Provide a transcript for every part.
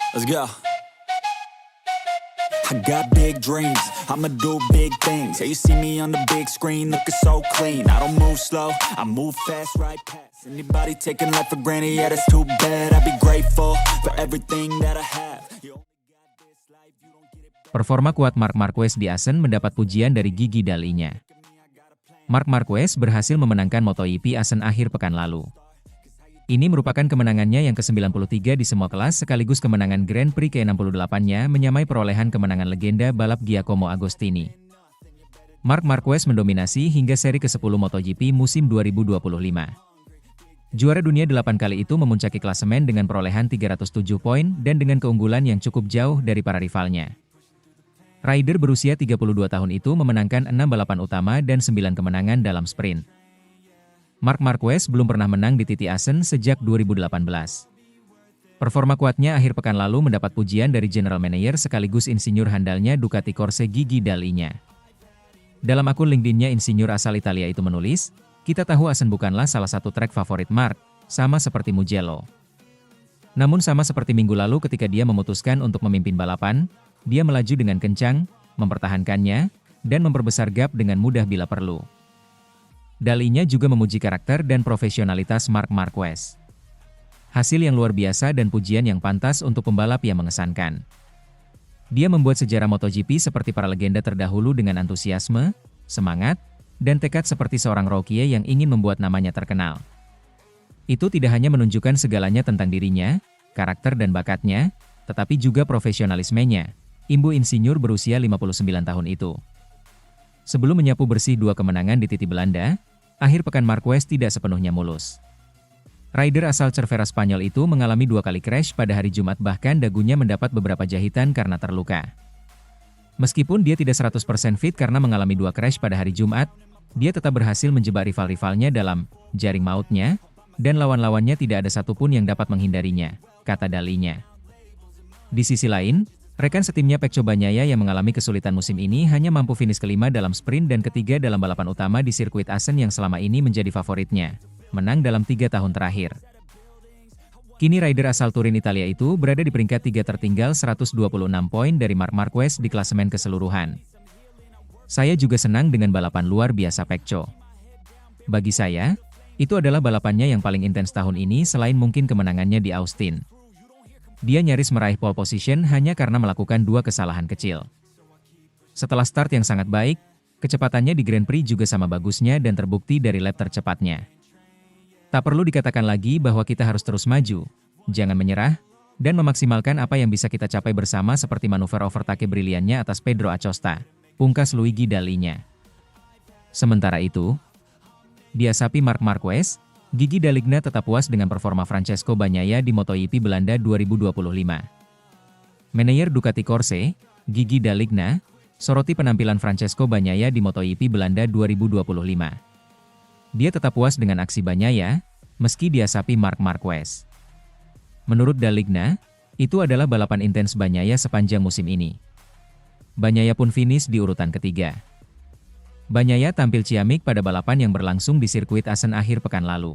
Let's go. I got big dreams, I'ma do big things. Yeah, you see me on the big screen, looking so clean. I don't move slow, I move fast, right past anybody taking life for granted, yeah, that's too bad. I'd be grateful for everything that I have. Performa kuat Marc Marquez di Assen mendapat pujian dari gigi dalinya. Marc Marquez berhasil memenangkan MotoGP Assen akhir pekan lalu. Ini merupakan kemenangannya yang ke-93 di semua kelas sekaligus kemenangan Grand Prix ke-68-nya menyamai perolehan kemenangan legenda balap Giacomo Agostini. Marc Marquez mendominasi hingga seri ke-10 MotoGP musim 2025. Juara dunia 8 kali itu memuncaki klasemen dengan perolehan 307 poin dan dengan keunggulan yang cukup jauh dari para rivalnya. Rider berusia 32 tahun itu memenangkan 6 balapan utama dan 9 kemenangan dalam sprint. Marc Marquez belum pernah menang di TT Assen sejak 2018. Performa kuatnya akhir pekan lalu mendapat pujian dari General Manager sekaligus insinyur handalnya Ducati Corse Gigi Dalinya. Dalam akun LinkedIn-nya insinyur asal Italia itu menulis, "Kita tahu Assen bukanlah salah satu trek favorit Marc, sama seperti Mugello. Namun sama seperti minggu lalu ketika dia memutuskan untuk memimpin balapan, dia melaju dengan kencang, mempertahankannya, dan memperbesar gap dengan mudah bila perlu." Dalinya juga memuji karakter dan profesionalitas Marc Marquez. Hasil yang luar biasa dan pujian yang pantas untuk pembalap yang mengesankan. Dia membuat sejarah MotoGP seperti para legenda terdahulu dengan antusiasme, semangat, dan tekad seperti seorang rookie yang ingin membuat namanya terkenal. Itu tidak hanya menunjukkan segalanya tentang dirinya, karakter dan bakatnya, tetapi juga profesionalismenya, imbu insinyur berusia 59 tahun itu. Sebelum menyapu bersih 2 kemenangan di TT Belanda, akhir pekan Marquez tidak sepenuhnya mulus. Rider asal Cervera Spanyol itu mengalami 2 kali crash pada hari Jumat, bahkan dagunya mendapat beberapa jahitan karena terluka. Meskipun dia tidak 100% fit karena mengalami 2 crash pada hari Jumat, dia tetap berhasil menjebak rival-rivalnya dalam jaring mautnya, dan lawan-lawannya tidak ada satupun yang dapat menghindarinya, kata dalinya. Di sisi lain, rekan setimnya Pecco Bagnaia yang mengalami kesulitan musim ini hanya mampu finish kelima dalam sprint dan ketiga dalam balapan utama di sirkuit Assen yang selama ini menjadi favoritnya, menang dalam 3 tahun terakhir. Kini rider asal Turin Italia itu berada di peringkat 3 tertinggal 126 poin dari Marc Marquez di klasemen keseluruhan. Saya juga senang dengan balapan luar biasa Pecco. Bagi saya, itu adalah balapannya yang paling intens tahun ini selain mungkin kemenangannya di Austin. Dia nyaris meraih pole position hanya karena melakukan 2 kesalahan kecil. Setelah start yang sangat baik, kecepatannya di Grand Prix juga sama bagusnya dan terbukti dari lap tercepatnya. Tak perlu dikatakan lagi bahwa kita harus terus maju, jangan menyerah, dan memaksimalkan apa yang bisa kita capai bersama seperti manuver overtake briliannya atas Pedro Acosta, pungkas Luigi Dalinya. Sementara itu, di Asapi Marc Marquez, Gigi Daligna tetap puas dengan performa Francesco Bagnaia di MotoGP Belanda 2025. Manajer Ducati Corse, Gigi Daligna, soroti penampilan Francesco Bagnaia di MotoGP Belanda 2025. Dia tetap puas dengan aksi Bagnaia, meski diasapi Marc Marquez. Menurut Daligna, itu adalah balapan intens Bagnaia sepanjang musim ini. Bagnaia pun finish di urutan ketiga. Bagnaia tampil ciamik pada balapan yang berlangsung di sirkuit Assen akhir pekan lalu.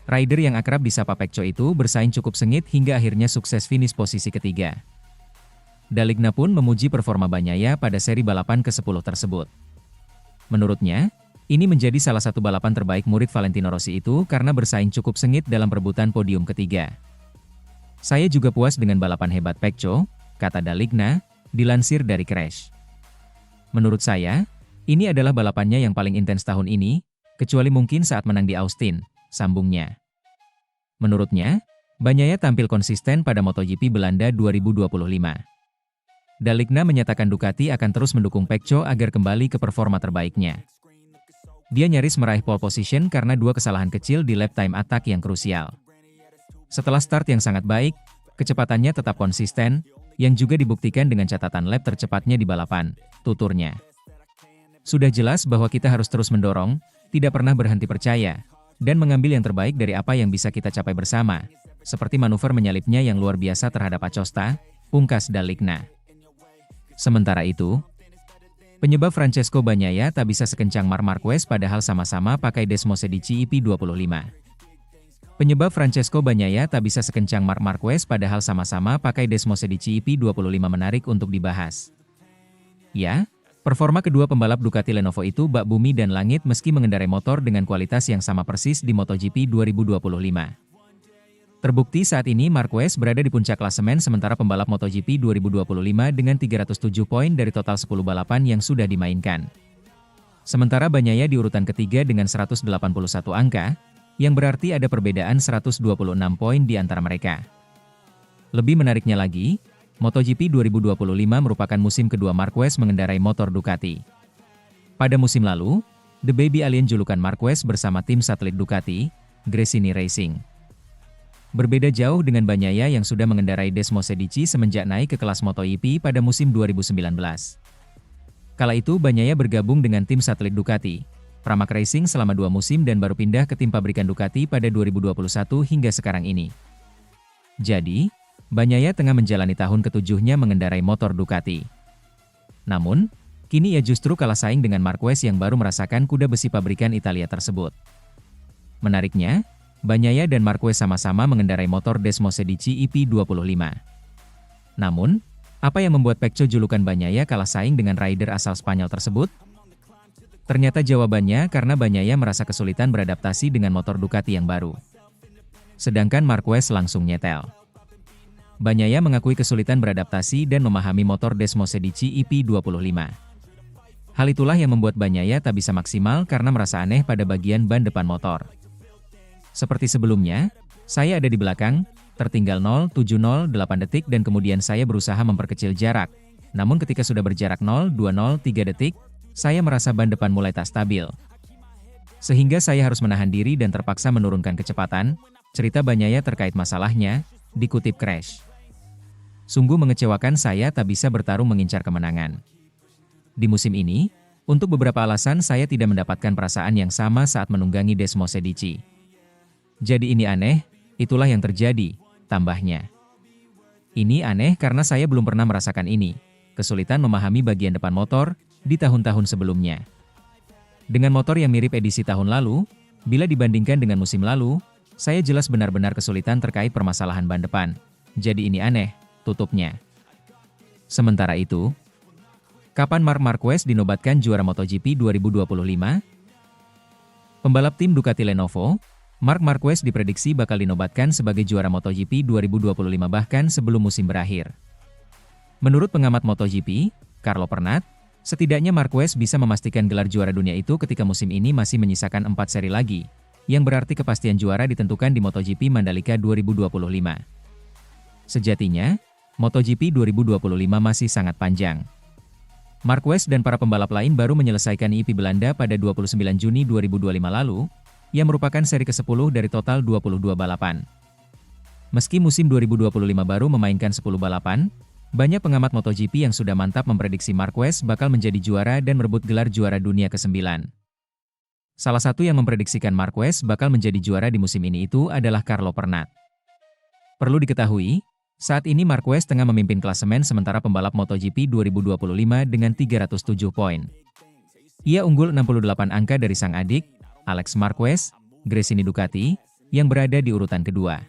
Rider yang akrab disapa Pecco itu bersaing cukup sengit hingga akhirnya sukses finish posisi ketiga. Daligna pun memuji performa Bagnaia pada seri balapan ke-10 tersebut. Menurutnya, ini menjadi salah satu balapan terbaik murid Valentino Rossi itu karena bersaing cukup sengit dalam perebutan podium ketiga. Saya juga puas dengan balapan hebat Pecco, kata Daligna, dilansir dari Crash. Menurut saya, ini adalah balapannya yang paling intens tahun ini, kecuali mungkin saat menang di Austin, sambungnya. Menurutnya, Bagnaia tampil konsisten pada MotoGP Belanda 2025. Daligna menyatakan Ducati akan terus mendukung Pecco agar kembali ke performa terbaiknya. Dia nyaris meraih pole position karena 2 kesalahan kecil di lap time attack yang krusial. Setelah start yang sangat baik, kecepatannya tetap konsisten, yang juga dibuktikan dengan catatan lap tercepatnya di balapan, tuturnya. Sudah jelas bahwa kita harus terus mendorong, tidak pernah berhenti percaya, dan mengambil yang terbaik dari apa yang bisa kita capai bersama, seperti manuver menyalipnya yang luar biasa terhadap Acosta, pungkas Daligna. Sementara itu, penyebab Francesco Bagnaia tak bisa sekencang Marc Marquez padahal sama-sama pakai Desmosedici EP25. Penyebab Francesco Bagnaia tak bisa sekencang Marc Marquez padahal sama-sama pakai Desmosedici EP25 menarik untuk dibahas. Ya, performa kedua pembalap Ducati Lenovo itu bak bumi dan langit meski mengendarai motor dengan kualitas yang sama persis di MotoGP 2025. Terbukti saat ini Marquez berada di puncak klasemen sementara pembalap MotoGP 2025 dengan 307 poin dari total 10 balapan yang sudah dimainkan. Sementara Bagnaia di urutan ketiga dengan 181 angka, yang berarti ada perbedaan 126 poin di antara mereka. Lebih menariknya lagi, MotoGP 2025 merupakan musim kedua Marquez mengendarai motor Ducati. Pada musim lalu, The Baby Alien julukan Marquez bersama tim satelit Ducati, Gresini Racing. Berbeda jauh dengan Bagnaia yang sudah mengendarai Desmosedici semenjak naik ke kelas MotoGP pada musim 2019. Kala itu Bagnaia bergabung dengan tim satelit Ducati, Pramac Racing selama 2 musim dan baru pindah ke tim pabrikan Ducati pada 2021 hingga sekarang ini. Jadi, Bagnaia tengah menjalani tahun ke-7-nya mengendarai motor Ducati. Namun, kini ia justru kalah saing dengan Marquez yang baru merasakan kuda besi pabrikan Italia tersebut. Menariknya, Bagnaia dan Marquez sama-sama mengendarai motor Desmosedici EP25. Namun, apa yang membuat Pecco julukan Bagnaia kalah saing dengan rider asal Spanyol tersebut? Ternyata jawabannya karena Bagnaia merasa kesulitan beradaptasi dengan motor Ducati yang baru. Sedangkan Marquez langsung nyetel. Bagnaia mengakui kesulitan beradaptasi dan memahami motor Desmosedici EP25. Hal itulah yang membuat Bagnaia tak bisa maksimal karena merasa aneh pada bagian ban depan motor. Seperti sebelumnya, saya ada di belakang, tertinggal 0,708 detik dan kemudian saya berusaha memperkecil jarak. Namun ketika sudah berjarak 0,203 detik, saya merasa ban depan mulai tak stabil. Sehingga saya harus menahan diri dan terpaksa menurunkan kecepatan, cerita Bagnaia terkait masalahnya, dikutip Crash. Sungguh mengecewakan saya tak bisa bertarung mengincar kemenangan. Di musim ini, untuk beberapa alasan saya tidak mendapatkan perasaan yang sama saat menunggangi Desmosedici. Jadi ini aneh, itulah yang terjadi, tambahnya. Ini aneh karena saya belum pernah merasakan ini, kesulitan memahami bagian depan motor, di tahun-tahun sebelumnya. Dengan motor yang mirip edisi tahun lalu, bila dibandingkan dengan musim lalu, saya jelas benar-benar kesulitan terkait permasalahan ban depan. Jadi ini aneh, tutupnya. Sementara itu, kapan Marc Marquez dinobatkan juara MotoGP 2025? Pembalap tim Ducati Lenovo, Marc Marquez diprediksi bakal dinobatkan sebagai juara MotoGP 2025 bahkan sebelum musim berakhir. Menurut pengamat MotoGP, Carlo Pernat, setidaknya Marquez bisa memastikan gelar juara dunia itu ketika musim ini masih menyisakan 4 seri lagi, yang berarti kepastian juara ditentukan di MotoGP Mandalika 2025. Sejatinya, MotoGP 2025 masih sangat panjang. Marquez dan para pembalap lain baru menyelesaikan EP Belanda pada 29 Juni 2025 lalu, yang merupakan seri ke-10 dari total 22 balapan. Meski musim 2025 baru memainkan 10 balapan, banyak pengamat MotoGP yang sudah mantap memprediksi Marquez bakal menjadi juara dan merebut gelar juara dunia ke-9. Salah satu yang memprediksikan Marquez bakal menjadi juara di musim ini itu adalah Carlo Pernat. Perlu diketahui, saat ini Marquez tengah memimpin klasemen sementara pembalap MotoGP 2025 dengan 307 poin. Ia unggul 68 angka dari sang adik, Alex Marquez, Gresini Ducati, yang berada di urutan kedua.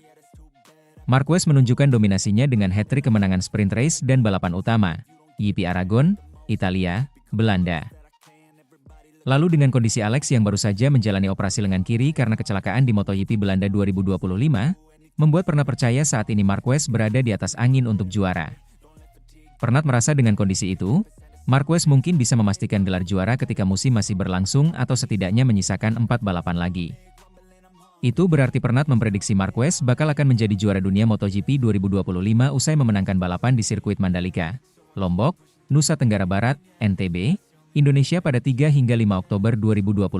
Marquez menunjukkan dominasinya dengan hat-trick kemenangan sprint race dan balapan utama, GP Aragon, Italia, Belanda. Lalu dengan kondisi Alex yang baru saja menjalani operasi lengan kiri karena kecelakaan di MotoGP Belanda 2025, membuat Pernat percaya saat ini Marquez berada di atas angin untuk juara. Pernat merasa dengan kondisi itu, Marquez mungkin bisa memastikan gelar juara ketika musim masih berlangsung atau setidaknya menyisakan 4 balapan lagi. Itu berarti Pernat memprediksi Marquez bakal akan menjadi juara dunia MotoGP 2025 usai memenangkan balapan di sirkuit Mandalika, Lombok, Nusa Tenggara Barat, NTB, Indonesia pada 3 hingga 5 Oktober 2025.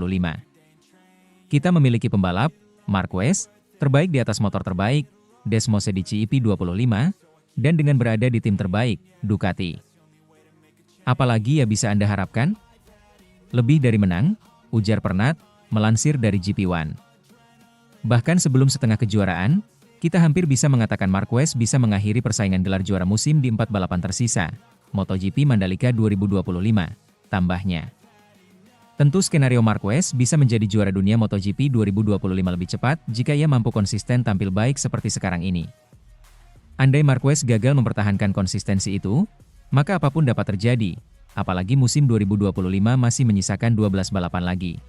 Kita memiliki pembalap, Marquez, terbaik di atas motor terbaik, Desmosedici EP25, dan dengan berada di tim terbaik, Ducati. Apalagi ya bisa Anda harapkan? Lebih dari menang, ujar Pernat, melansir dari GP1. Bahkan sebelum setengah kejuaraan, kita hampir bisa mengatakan Marquez bisa mengakhiri persaingan gelar juara musim di 4 balapan tersisa, MotoGP Mandalika 2025, tambahnya. Tentu skenario Marquez bisa menjadi juara dunia MotoGP 2025 lebih cepat jika ia mampu konsisten tampil baik seperti sekarang ini. Andai Marquez gagal mempertahankan konsistensi itu, maka apapun dapat terjadi, apalagi musim 2025 masih menyisakan 12 balapan lagi.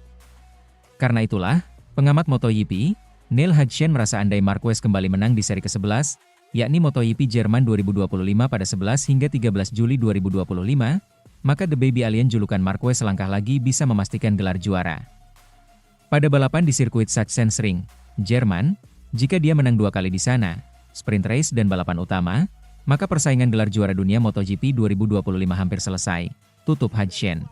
Karena itulah, pengamat MotoGP, Neil Hudson merasa andai Marquez kembali menang di seri ke-11, yakni MotoGP Jerman 2025 pada 11 hingga 13 Juli 2025, maka The Baby Alien julukan Marquez selangkah lagi bisa memastikan gelar juara. Pada balapan di sirkuit Sachsenring, Jerman, jika dia menang 2 kali di sana, sprint race dan balapan utama, maka persaingan gelar juara dunia MotoGP 2025 hampir selesai, tutup Hudson.